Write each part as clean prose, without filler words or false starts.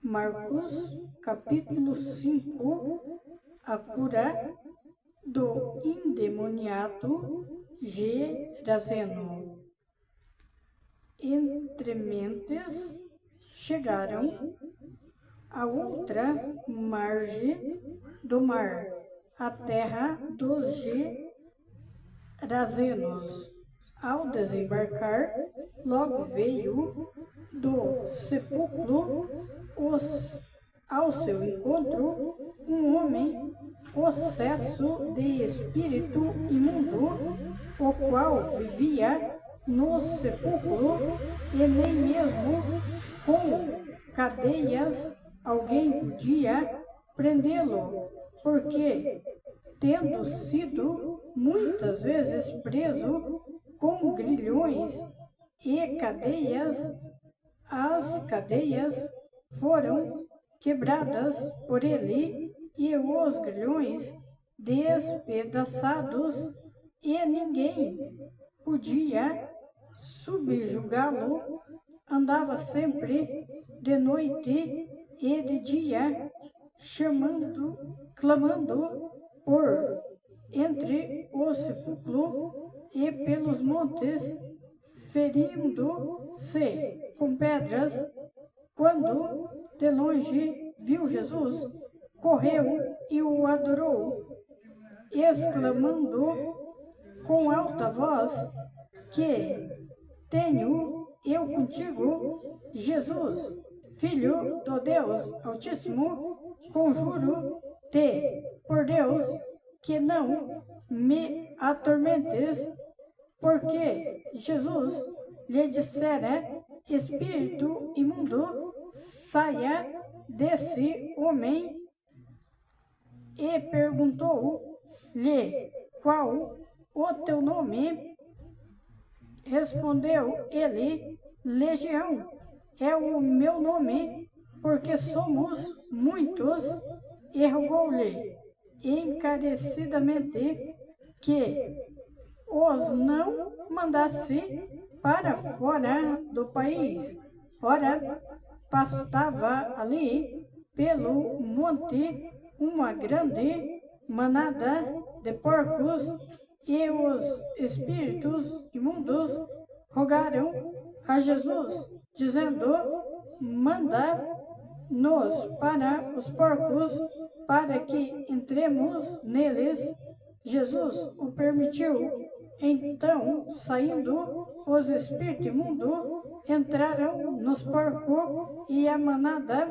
Marcos, capítulo 5, a cura do endemoniado Geraseno. Entre mentes chegaram à outra margem do mar, a terra dos Gerazenos. Ao desembarcar, logo veio do sepulcro ao seu encontro um homem possesso de espírito imundo, o qual vivia no sepulcro e nem mesmo com cadeias alguém podia prendê-lo, porque, tendo sido muitas vezes preso com grilhões e cadeias, as cadeias foram quebradas por ele e os grilhões despedaçados, e ninguém podia subjugá-lo. Andava sempre de noite e de dia, clamando por entre o sepulcro e pelos montes, ferindo-se com pedras. Quando de longe viu Jesus, correu e o adorou, exclamando com alta voz: Que tenho eu contigo, Jesus, Filho do Deus Altíssimo? Conjuro-te por Deus que não me atormentes. Porque Jesus lhe dissera: Espírito imundo, saia desse homem. E perguntou-lhe: Qual o teu nome? Respondeu ele: Legião é o meu nome, porque somos muitos. E rogou-lhe encarecidamente que os não mandasse para fora do país. Ora, pastava ali pelo monte uma grande manada de porcos, e os espíritos imundos rogaram a Jesus, dizendo: Manda-nos para os porcos, para que entremos neles. Jesus o permitiu. Então, saindo os espíritos imundos, entraram nos porcos, e a manada,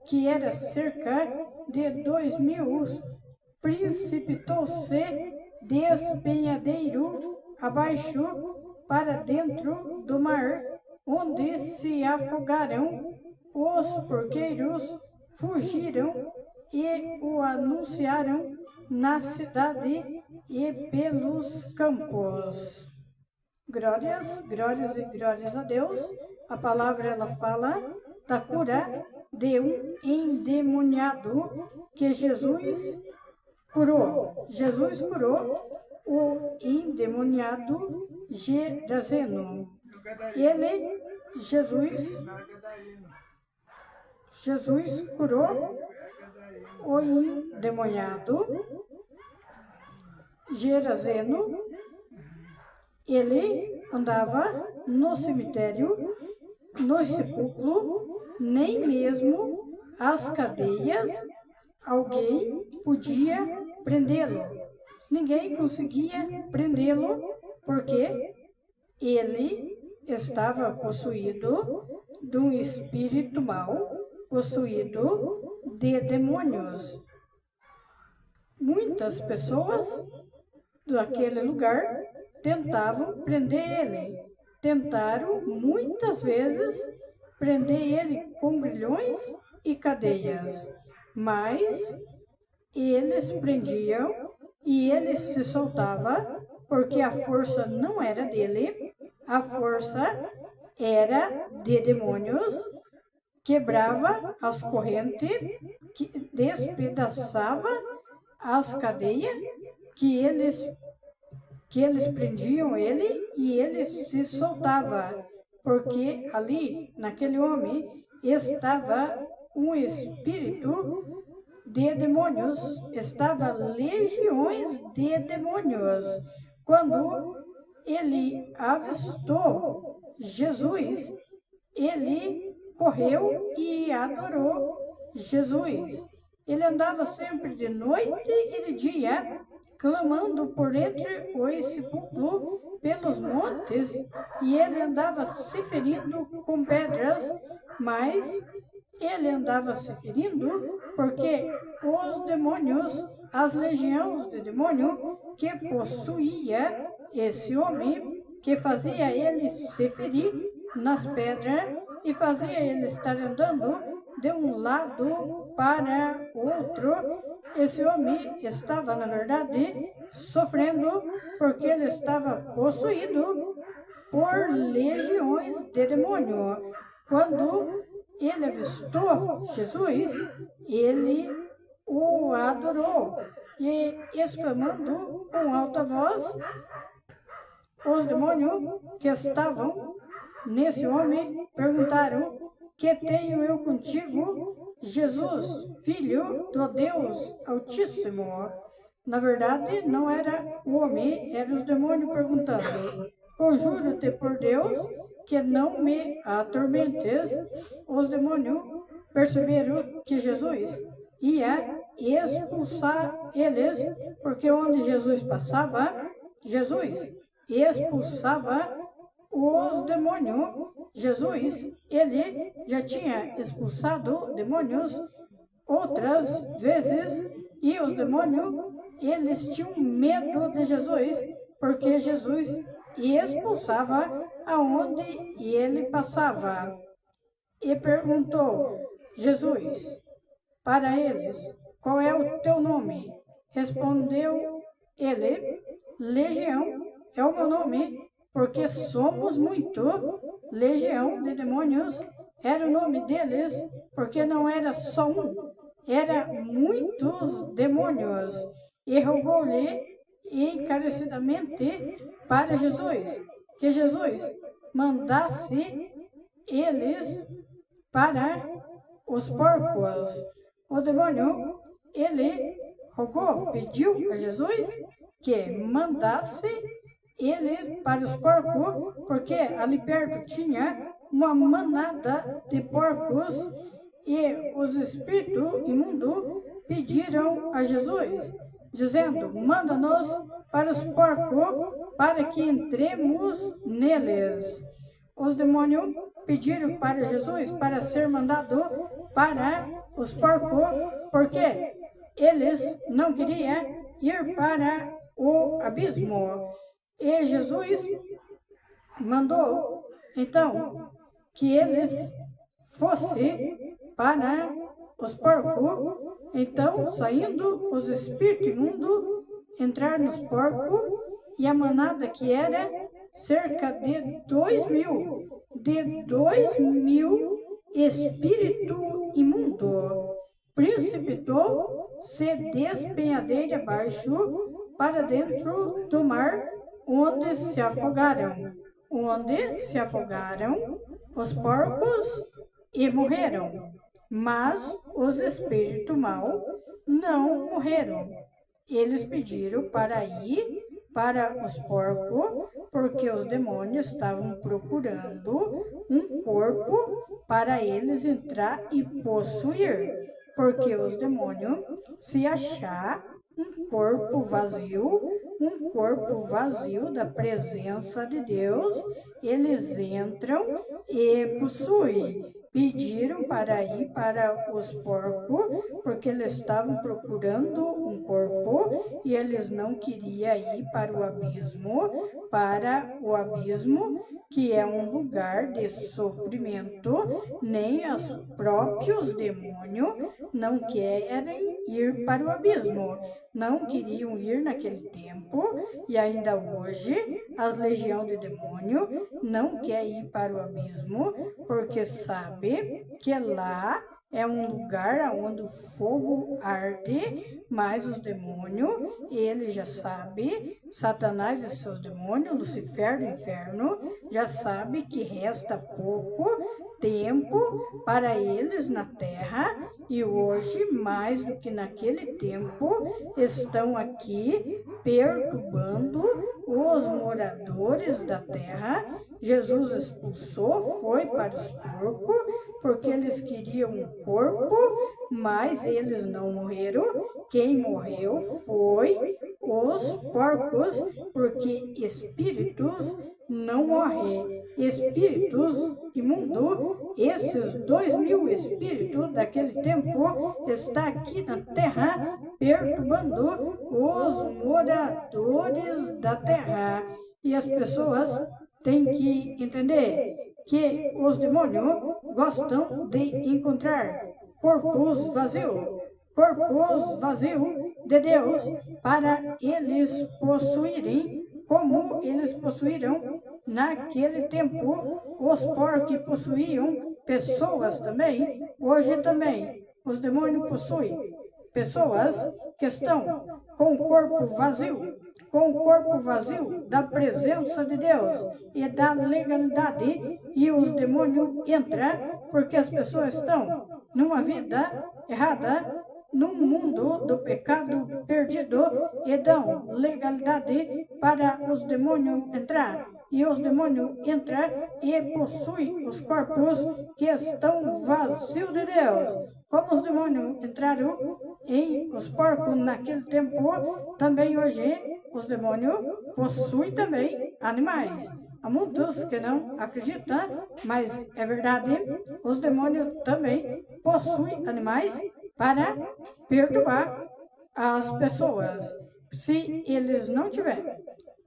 que era cerca de 2.000, precipitou-se despenhadeiro abaixo para dentro do mar, onde se afogaram. Os porqueiros fugiram e o anunciaram na cidade e pelos campos. Glórias, glórias e glórias a Deus. A palavra ela fala da cura de um endemoniado que Jesus curou. Jesus curou o endemoniado Geraseno. Jesus curou o endemoniado Geraseno. Ele andava no cemitério, no sepulcro, nem mesmo as cadeias alguém podia prendê-lo. Ninguém conseguia prendê-lo, porque ele estava possuído de um espírito mau, possuído de demônios. Muitas pessoas daquele lugar tentavam prender ele. Tentaram muitas vezes prender ele com grilhões e cadeias, mas eles prendiam e ele se soltava, porque a força não era dele, a força era de demônios. Quebrava as correntes, despedaçava as cadeias que eles prendiam ele, e ele se soltava, porque ali, naquele homem, estava um espírito de demônios, estava legiões de demônios. Quando ele avistou Jesus, ele correu e adorou Jesus. Ele andava sempre de noite e de dia, clamando por entre os sepulcros pelos montes, e ele andava se ferindo com pedras, mas ele andava se ferindo porque os demônios, as legiões de demônio que possuía esse homem, que fazia ele se ferir nas pedras e fazia ele estar andando de um lado para outro. Esse homem estava, na verdade, sofrendo porque ele estava possuído por legiões de demônio. Quando ele avistou Jesus, ele o adorou e, exclamando com alta voz, os demônios que estavam nesse homem perguntaram: que tenho eu contigo, Jesus, filho do Deus Altíssimo? Na verdade, não era o homem, eram os demônios perguntando: conjuro-te por Deus que não me atormentes. Os demônios perceberam que Jesus ia expulsar eles, porque onde Jesus passava, Jesus expulsava os demônios. Jesus, ele já tinha expulsado demônios outras vezes, e os demônios, eles tinham medo de Jesus, porque Jesus expulsava aonde ele passava. E perguntou Jesus para eles: qual é o teu nome? Respondeu ele: Legião é o meu nome, porque somos muito. Legião de demônios era o nome deles, porque não era só um, era muitos demônios. E rogou-lhe encarecidamente para Jesus, que Jesus mandasse eles para os porcos. O demônio, ele rogou, pediu a Jesus que mandasse ele para os porcos, porque ali perto tinha uma manada de porcos, e os espíritos imundos pediram a Jesus, dizendo: manda-nos para os porcos, para que entremos neles. Os demônios pediram para Jesus para ser mandado para os porcos, porque eles não queriam ir para o abismo. E Jesus mandou, então, que eles fossem para os porcos. Então, saindo os espíritos imundos, entraram nos porcos, e a manada, que era cerca de 2.000, espírito imundo, precipitou-se despenhadeira abaixo para dentro do mar, onde se afogaram os porcos e morreram. Mas os espíritos maus não morreram. Eles pediram para ir para os porcos, porque os demônios estavam procurando um corpo para eles entrar e possuir. Porque os demônios, se achar um corpo vazio da presença de Deus, eles entram e possuem. Pediram para ir para os porcos, porque eles estavam procurando um corpo e eles não queriam ir para o abismo, que é um lugar de sofrimento. Nem os próprios demônios não querem ir para o abismo, não queriam ir naquele tempo, e ainda hoje as legiões de demônio não querem ir para o abismo, porque sabe que lá é um lugar onde o fogo arde, mas os demônios, ele já sabe, Satanás e seus demônios, Lucifer do inferno, já sabe que resta pouco tempo para eles na terra, e hoje, mais do que naquele tempo, estão aqui perturbando os moradores da terra. Jesus expulsou, foi para os porcos, porque eles queriam um corpo, mas eles não morreram. Quem morreu foi os porcos, porque espíritos não morrem. Espíritos imundos, esses 2.000 espíritos daquele tempo, está aqui na terra perturbando os moradores da terra. E as pessoas têm que entender que os demônios gostam de encontrar corpos vazios de Deus, para eles possuírem, como eles possuíram naquele tempo. Os porcos possuíam pessoas também, hoje também. Os demônios possuem pessoas que estão com o corpo vazio da presença de Deus e da legalidade, e os demônios entram porque as pessoas estão numa vida errada, num mundo do pecado perdido, e dão legalidade para os demônios entrar. E os demônios entram e possuem os corpos que estão vazios de Deus. Como os demônios entraram em os porcos naquele tempo, também hoje os demônios possuem também animais. Há muitos que não acreditam, mas é verdade, os demônios também possuem animais para perturbar as pessoas. Se eles não tiverem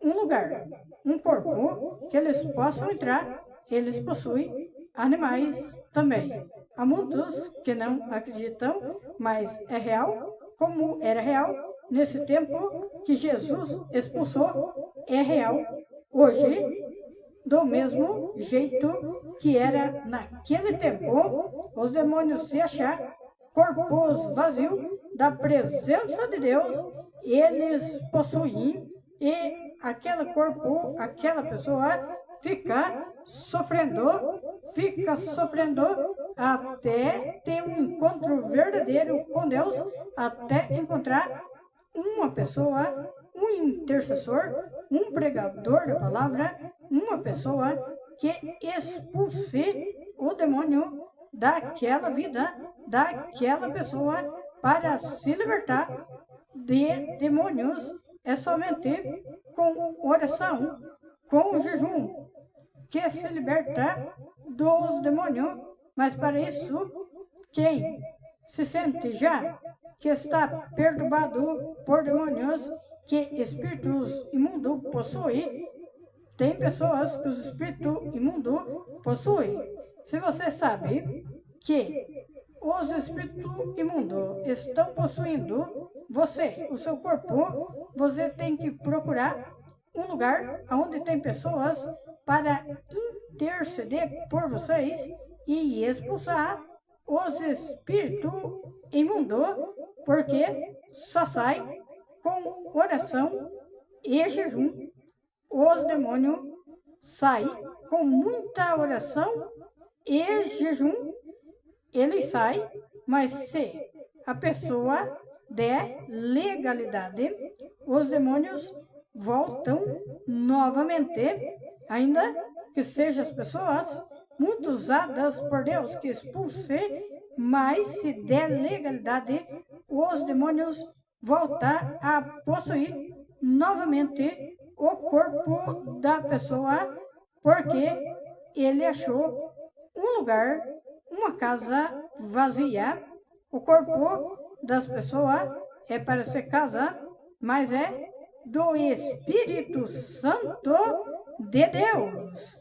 um lugar, um corpo que eles possam entrar, eles possuem animais também. Há muitos que não acreditam, mas é real, como era real nesse tempo que Jesus expulsou, é real hoje, do mesmo jeito que era naquele tempo. Os demônios se achar corpos vazios da presença de Deus, eles possuem, e aquele corpo, aquela pessoa fica sofrendo até ter um encontro verdadeiro com Deus, até encontrar uma pessoa, um intercessor, um pregador da palavra, uma pessoa que expulse o demônio daquela vida, daquela pessoa, para se libertar de demônios. É somente com oração, com jejum, que se liberta dos demônios. Mas para isso, quem se sente já que está perturbado por demônios, que espíritos imundos possuem, tem pessoas que os espíritos imundos possuem. Se você sabe que os espíritos imundos estão possuindo você, o seu corpo, você tem que procurar um lugar onde tem pessoas para interceder por vocês e expulsar os espíritos imundos, porque só sai com oração e jejum. Os demônios saem com muita oração e jejum, eles saem, mas se a pessoa der legalidade, os demônios voltam novamente, ainda que sejam as pessoas muito usadas por Deus que expulse, mas se der legalidade, os demônios voltam a possuir novamente o corpo da pessoa, porque ele achou um lugar, uma casa vazia. O corpo das pessoas é para ser casa, mas é do Espírito Santo de Deus.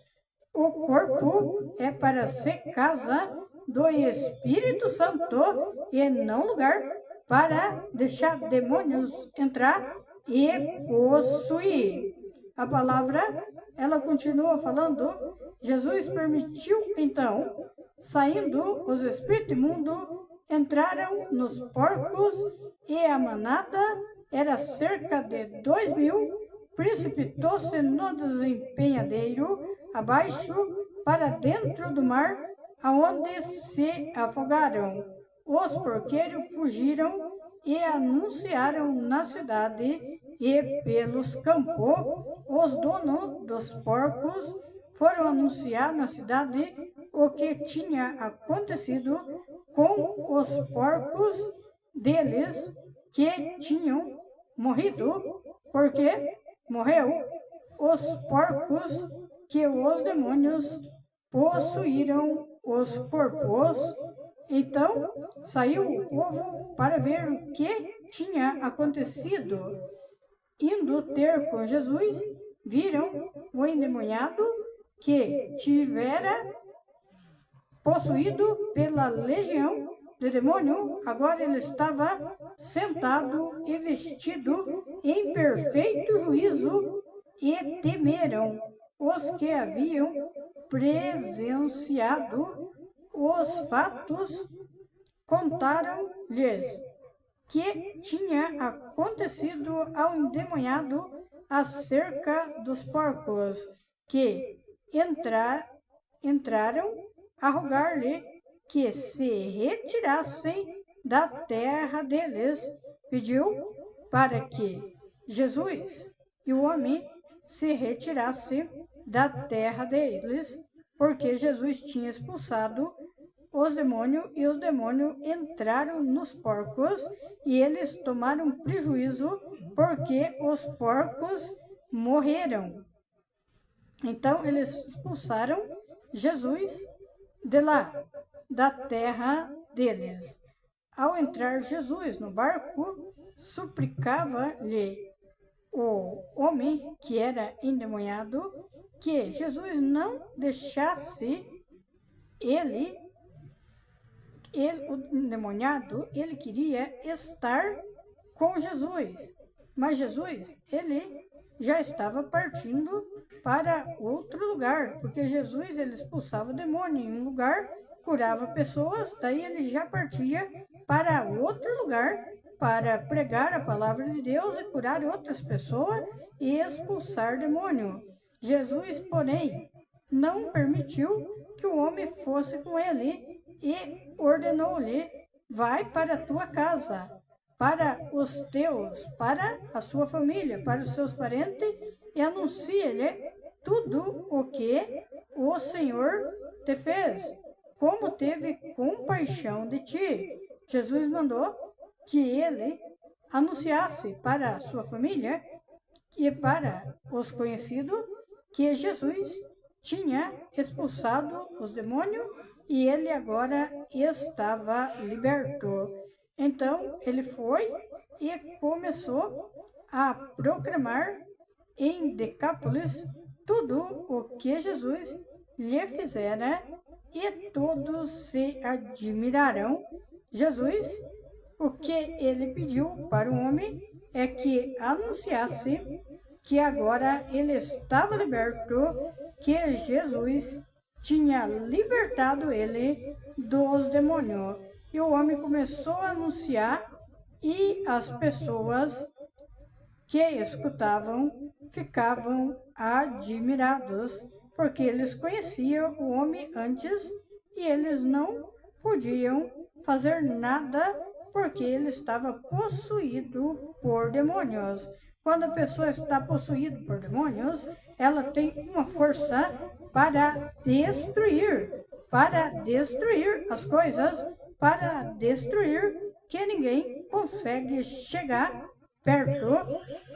O corpo é para ser casa do Espírito Santo e não lugar para deixar demônios entrar e possuir. A palavra, ela continua falando, Jesus permitiu então, saindo os espíritos imundos, entraram nos porcos, e a manada era cerca de 2.000, precipitou-se no desempenhadeiro abaixo para dentro do mar, aonde se afogaram. Os porqueiros fugiram e anunciaram na cidade e pelos campos. Os donos dos porcos foram anunciar na cidade o que tinha acontecido com os porcos deles que tinham morrido, porque morreu os porcos que os demônios possuíram os corpos. Então saiu o povo para ver o que tinha acontecido. Indo ter com Jesus, viram o endemoniado que tivera possuído pela legião de demônio. Agora ele estava sentado e vestido em perfeito juízo, e temeram os que haviam presenciado os fatos. Contaram-lhes que tinha acontecido ao endemoniado acerca dos porcos, que entraram a rogar-lhe que se retirassem da terra deles. Pediu para que Jesus e o homem se retirassem da terra deles, porque Jesus tinha expulsado os demônios, e os demônios entraram nos porcos, e eles tomaram prejuízo, porque os porcos morreram. Então eles expulsaram Jesus de lá, da terra deles. Ao entrar Jesus no barco, suplicava-lhe o homem que era endemoniado que Jesus não deixasse o endemoniado, ele queria estar com Jesus, mas Jesus, ele já estava partindo para outro lugar, porque Jesus, ele expulsava o demônio em um lugar, curava pessoas, daí ele já partia para outro lugar para pregar a palavra de Deus e curar outras pessoas e expulsar demônio. Jesus, porém, não permitiu que o homem fosse com ele e ordenou-lhe: vai para a tua casa, para os teus, para a sua família, para os seus parentes, e anuncia-lhe tudo o que o Senhor te fez, como teve compaixão de ti. Jesus mandou que ele anunciasse para a sua família e para os conhecidos que Jesus tinha expulsado os demônios e ele agora estava liberto. Então ele foi e começou a proclamar em Decápolis tudo o que Jesus lhe fizera, e todos se admiraram. Jesus, o que ele pediu para o homem é que anunciasse que agora ele estava liberto, que Jesus tinha libertado ele dos demônios. E o homem começou a anunciar, e as pessoas que escutavam ficavam admirados, porque eles conheciam o homem antes e eles não podiam fazer nada porque ele estava possuído por demônios. Quando a pessoa está possuída por demônios, ela tem uma força para destruir as coisas, para destruir, que ninguém consegue chegar perto.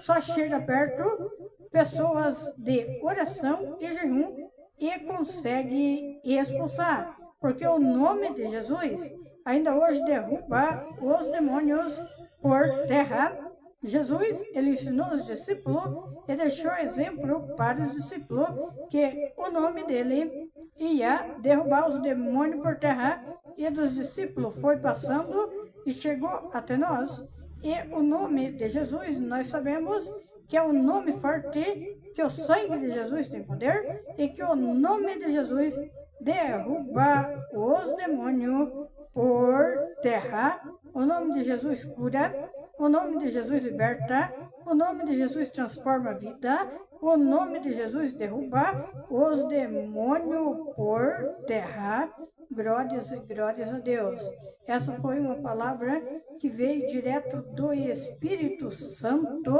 Só chega perto pessoas de oração e jejum e consegue expulsar, porque o nome de Jesus ainda hoje derruba os demônios por terra. Jesus, ele ensinou os discípulos e deixou exemplo para os discípulos que o nome dele ia derrubar os demônios por terra, e dos discípulos foi passando e chegou até nós. E o nome de Jesus, nós sabemos que é um nome forte, que o sangue de Jesus tem poder e que o nome de Jesus derruba os demônios por terra. O nome de Jesus cura, o nome de Jesus liberta, o nome de Jesus transforma a vida, o nome de Jesus derruba os demônios por terra. Glórias a Deus. Essa foi uma palavra que veio direto do Espírito Santo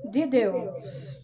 de Deus.